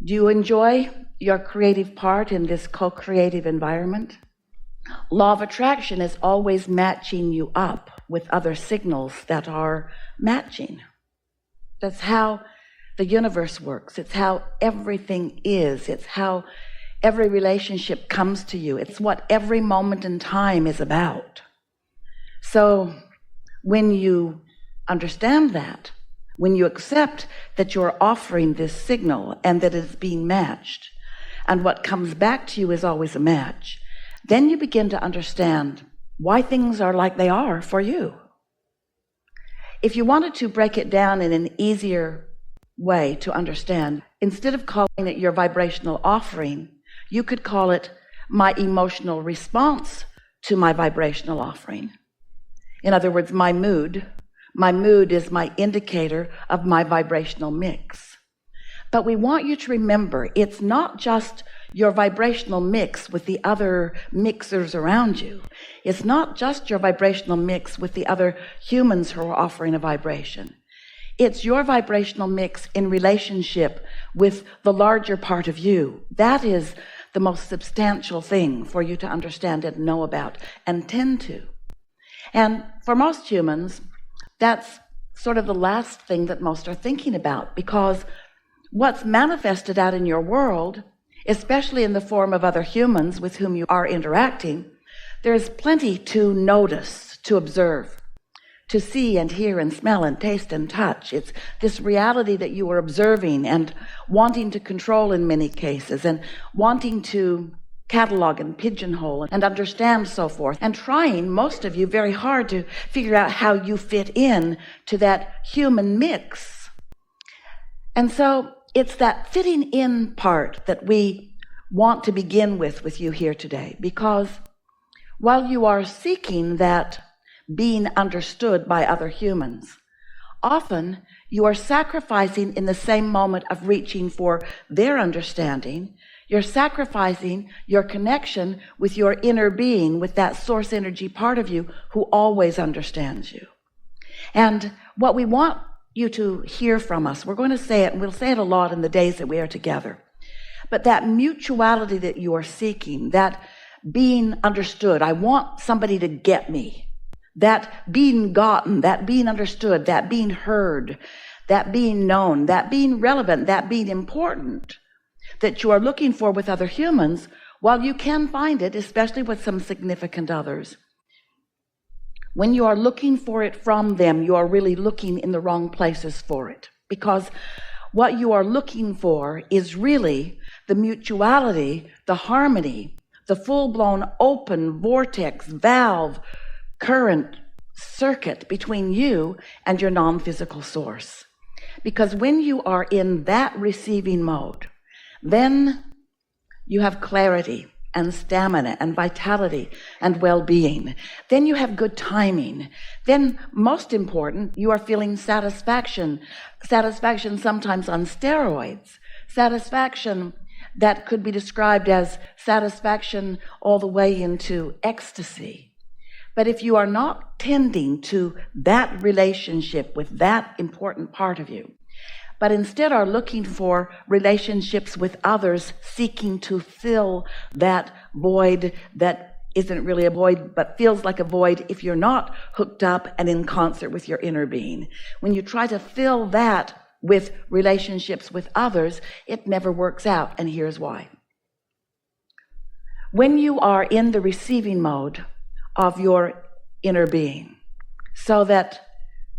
Do you enjoy your creative part in this co-creative environment? Law of attraction is always matching you up with other signals that are matching. That's how the universe works. It's how everything is. It's how every relationship comes to you. It's what every moment in time is about. So when you understand that, when you accept that you're offering this signal and that it's being matched, and what comes back to you is always a match, then you begin to understand why things are like they are for you. If you wanted to break it down in an easier way to understand, instead of calling it your vibrational offering, you could call it my emotional response to my vibrational offering. In other words, my mood. My mood is my indicator of my vibrational mix. But we want you to remember, it's not just your vibrational mix with the other mixers around you. It's not just your vibrational mix with the other humans who are offering a vibration. It's your vibrational mix in relationship with the larger part of you. That is the most substantial thing for you to understand and know about and tend to. And for most humans, that's sort of the last thing that most are thinking about, because what's manifested out in your world, especially in the form of other humans with whom you are interacting, there's plenty to notice, to observe, to see and hear and smell and taste and touch. It's this reality that you are observing and wanting to control in many cases, and wanting to catalog and pigeonhole and understand, so forth, and trying, most of you, very hard to figure out how you fit in to that human mix. And so it's that fitting in part that we want to begin with you here today, because while you are seeking that being understood by other humans, often you are sacrificing in the same moment of reaching for their understanding. You're sacrificing your connection with your inner being, with that source energy part of you who always understands you. And what we want you to hear from us, we're going to say it, and we'll say it a lot in the days that we are together, but that mutuality that you are seeking, that being understood, I want somebody to get me, that being gotten, that being understood, that being heard, that being known, that being relevant, that being important, that you are looking for with other humans, while you can find it, especially with some significant others, when you are looking for it from them, you are really looking in the wrong places for it. Because what you are looking for is really the mutuality, the harmony, the full-blown open vortex, valve, current, circuit between you and your non-physical source. Because when you are in that receiving mode, then you have clarity and stamina and vitality and well-being. Then you have good timing. Then, most important, you are feeling satisfaction. Satisfaction sometimes on steroids. Satisfaction that could be described as satisfaction all the way into ecstasy. But if you are not tending to that relationship with that important part of you, but instead are looking for relationships with others, seeking to fill that void that isn't really a void, but feels like a void if you're not hooked up and in concert with your inner being. When you try to fill that with relationships with others, it never works out, and here's why. When you are in the receiving mode of your inner being, so that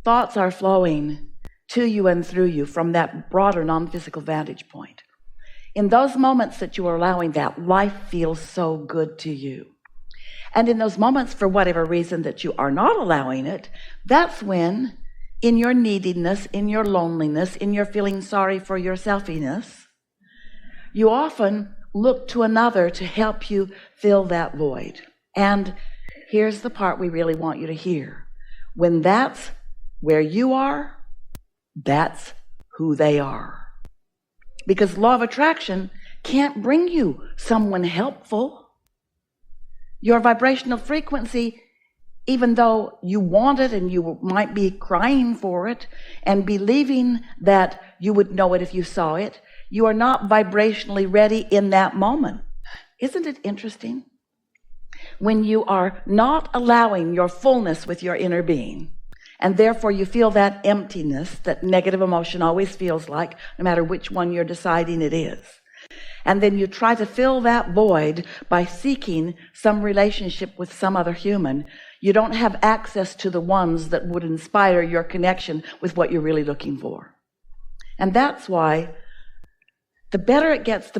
thoughts are flowing to you and through you from that broader non-physical vantage point, in those moments that you are allowing that, life feels so good to you. And in those moments, for whatever reason that you are not allowing it, that's when, in your neediness, in your loneliness, in your feeling sorry for your selfiness, you often look to another to help you fill that void. And here's the part we really want you to hear. When that's where you are, that's who they are. Because law of attraction can't bring you someone helpful. Your vibrational frequency, even though you want it and you might be crying for it and believing that you would know it if you saw it, you are not vibrationally ready in that moment. Isn't it interesting? When you are not allowing your fullness with your inner being, and therefore you feel that emptiness that negative emotion always feels like, no matter which one you're deciding it is. And then you try to fill that void by seeking some relationship with some other human. You don't have access to the ones that would inspire your connection with what you're really looking for. And that's why the better it gets,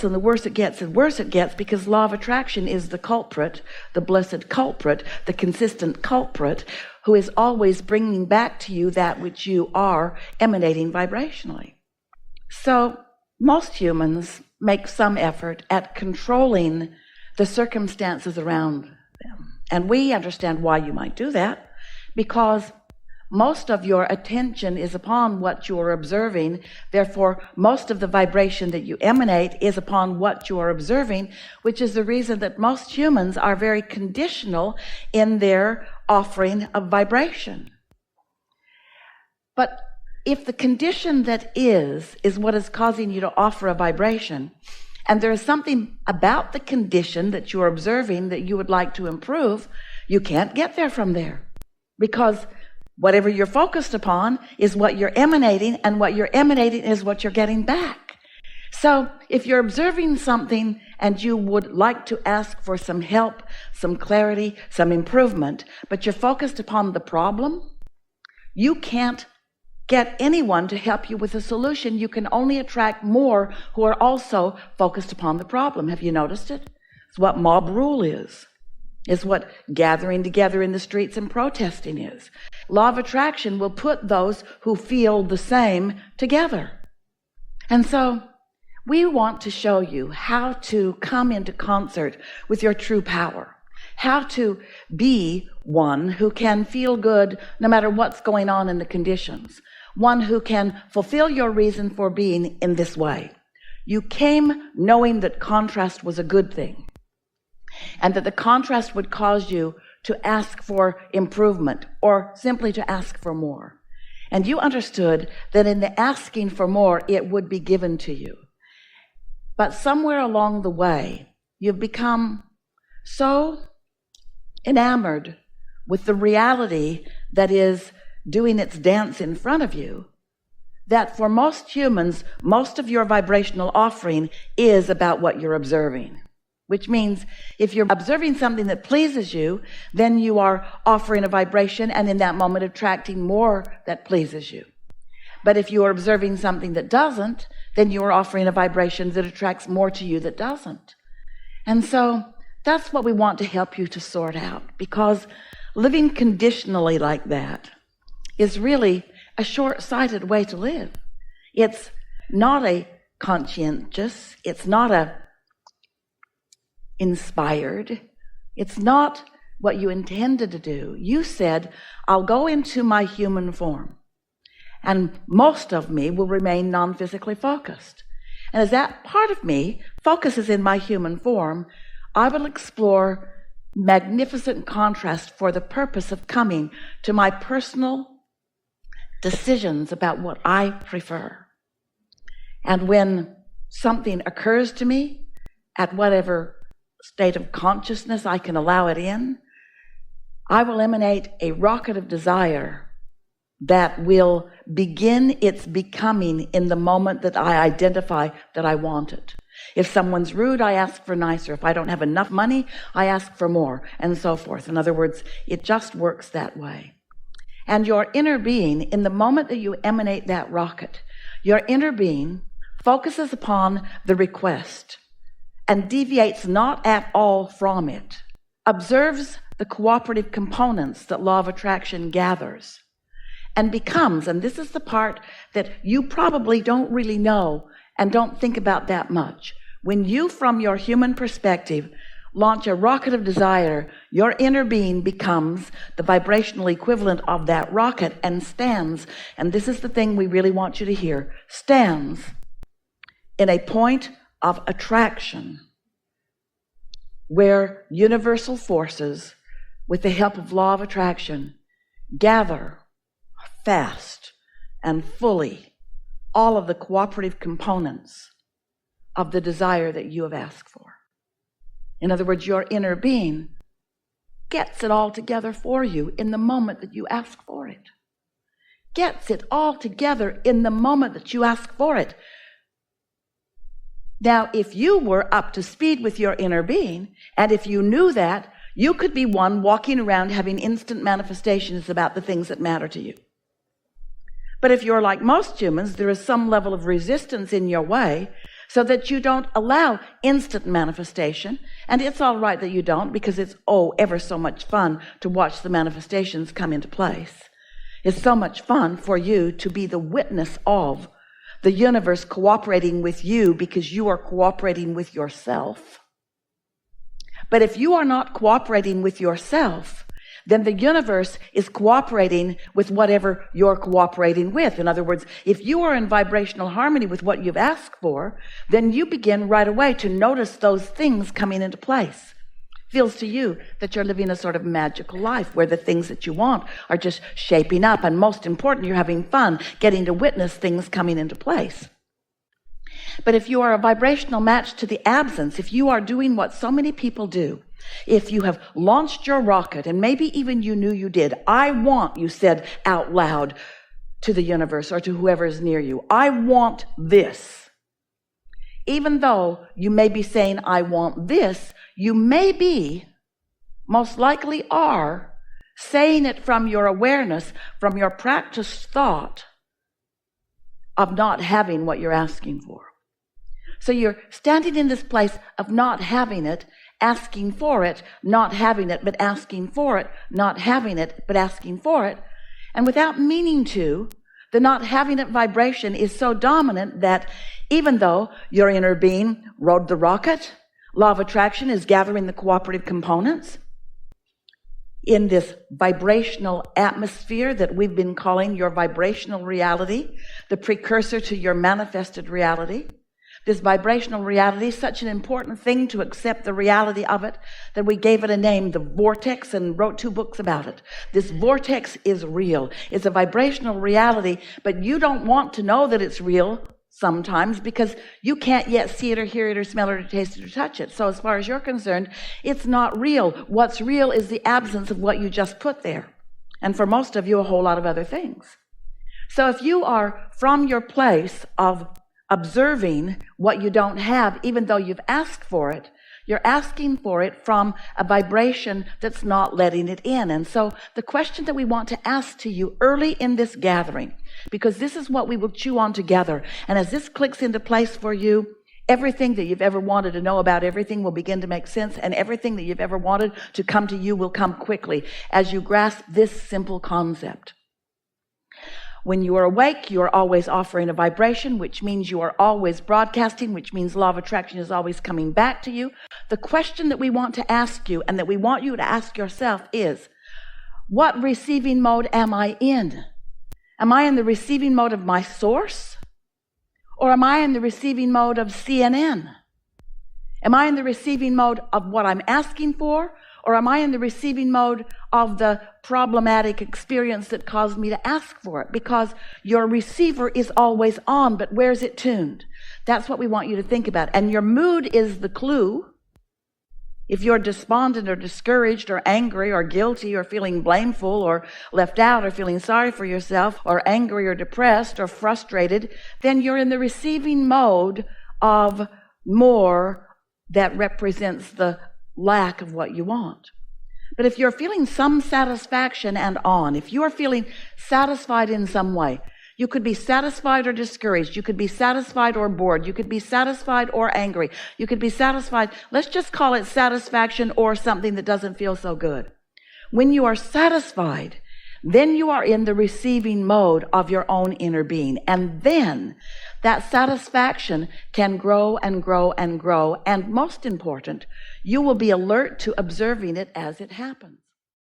and the worse it gets, and worse it gets, because law of attraction is the culprit, the blessed culprit, the consistent culprit, who is always bringing back to you that which you are emanating vibrationally. So most humans make some effort at controlling the circumstances around them. And we understand why you might do that, because most of your attention is upon what you are observing. Therefore, most of the vibration that you emanate is upon what you are observing, which is the reason that most humans are very conditional in their offering of vibration. But if the condition that is what is causing you to offer a vibration, and there is something about the condition that you're observing that you would like to improve, you can't get there from there, because whatever you're focused upon is what you're emanating, and what you're emanating is what you're getting back. So if you're observing something and you would like to ask for some help, some clarity, some improvement, but you're focused upon the problem, you can't get anyone to help you with a solution. You can only attract more who are also focused upon the problem. Have you noticed it? It's what mob rule is what gathering together in the streets and protesting is. Law of attraction will put those who feel the same together. And so we want to show you how to come into concert with your true power, how to be one who can feel good no matter what's going on in the conditions, one who can fulfill your reason for being in this way. You came knowing that contrast was a good thing, and that the contrast would cause you to ask for improvement or simply to ask for more. And you understood that in the asking for more, it would be given to you. But somewhere along the way, you've become so enamored with the reality that is doing its dance in front of you, that for most humans, most of your vibrational offering is about what you're observing. Which means if you're observing something that pleases you, then you are offering a vibration, and in that moment attracting more that pleases you. But if you are observing something that doesn't, then you are offering a vibration that attracts more to you that doesn't. And so that's what we want to help you to sort out, because living conditionally like that is really a short-sighted way to live. It's not a conscientious, it's not a inspired, it's not what you intended to do. You said, I'll go into my human form, and most of me will remain non-physically focused. And as that part of me focuses in my human form, I will explore magnificent contrast for the purpose of coming to my personal decisions about what I prefer. And when something occurs to me, at whatever state of consciousness I can allow it in, I will emanate a rocket of desire that will begin its becoming in the moment that I identify that I want it. If someone's rude, I ask for nicer. If I don't have enough money, I ask for more, and so forth. In other words, it just works that way. And your inner being, in the moment that you emanate that rocket, your inner being focuses upon the request and deviates not at all from it, observes the cooperative components that law of attraction gathers, and becomes, and this is the part that you probably don't really know and don't think about that much, when you, from your human perspective, launch a rocket of desire, your inner being becomes the vibrational equivalent of that rocket and stands, and this is the thing we really want you to hear, stands in a point of attraction where universal forces, with the help of law of attraction, gather fast and fully all of the cooperative components of the desire that you have asked for. In other words, your inner being gets it all together for you in the moment that you ask for it. Gets it all together in the moment that you ask for it. Now, if you were up to speed with your inner being, and if you knew that, you could be one walking around having instant manifestations about the things that matter to you. But if you're like most humans, there is some level of resistance in your way so that you don't allow instant manifestation. And it's all right that you don't, because it's, ever so much fun to watch the manifestations come into place. It's so much fun for you to be the witness of the universe cooperating with you because you are cooperating with yourself. But if you are not cooperating with yourself, then the universe is cooperating with whatever you're cooperating with. In other words, if you are in vibrational harmony with what you've asked for, then you begin right away to notice those things coming into place. Feels to you that you're living a sort of magical life where the things that you want are just shaping up, and most important, you're having fun getting to witness things coming into place. But if you are a vibrational match to the absence, if you are doing what so many people do, if you have launched your rocket, and maybe even you knew you did, I want, you said out loud to the universe or to whoever is near you, I want this. Even though you may be saying, I want this, you may be, most likely are, saying it from your awareness, from your practiced thought of not having what you're asking for. So you're standing in this place of not having it, asking for it, not having it, but asking for it, not having it, but asking for it. And without meaning to, the not having it vibration is so dominant that even though your inner being rode the rocket, law of attraction is gathering the cooperative components in this vibrational atmosphere that we've been calling your vibrational reality, the precursor to your manifested reality. This vibrational reality is such an important thing to accept the reality of it that we gave it a name, the vortex, and wrote 2 books about it. This vortex is real. It's a vibrational reality, but you don't want to know that it's real sometimes because you can't yet see it or hear it or smell it or taste it or touch it. So as far as you're concerned, it's not real. What's real is the absence of what you just put there. And for most of you, a whole lot of other things. So if you are from your place of observing what you don't have, even though you've asked for it, you're asking for it from a vibration that's not letting it in. And so the question that we want to ask to you early in this gathering, because this is what we will chew on together, and as this clicks into place for you, everything that you've ever wanted to know about everything will begin to make sense, and everything that you've ever wanted to come to you will come quickly as you grasp this simple concept. When you are awake, you are always offering a vibration, which means you are always broadcasting, which means law of attraction is always coming back to you. The question that we want to ask you, and that we want you to ask yourself, is, what receiving mode am I in? Am I in the receiving mode of my source? Or am I in the receiving mode of CNN? Am I in the receiving mode of what I'm asking for? Or am I in the receiving mode of the problematic experience that caused me to ask for it? Because your receiver is always on, but where's it tuned? That's what we want you to think about. And your mood is the clue. If you're despondent or discouraged or angry or guilty or feeling blameful or left out or feeling sorry for yourself or angry or depressed or frustrated, then you're in the receiving mode of more that represents the lack of what you want. But if you're feeling some satisfaction and on, if you are feeling satisfied in some way, you could be satisfied or discouraged, you could be satisfied or bored, you could be satisfied or angry, you could be satisfied, let's just call it satisfaction or something that doesn't feel so good. When you are satisfied, then you are in the receiving mode of your own inner being. And then that satisfaction can grow and grow and grow. And most important, you will be alert to observing it as it happens.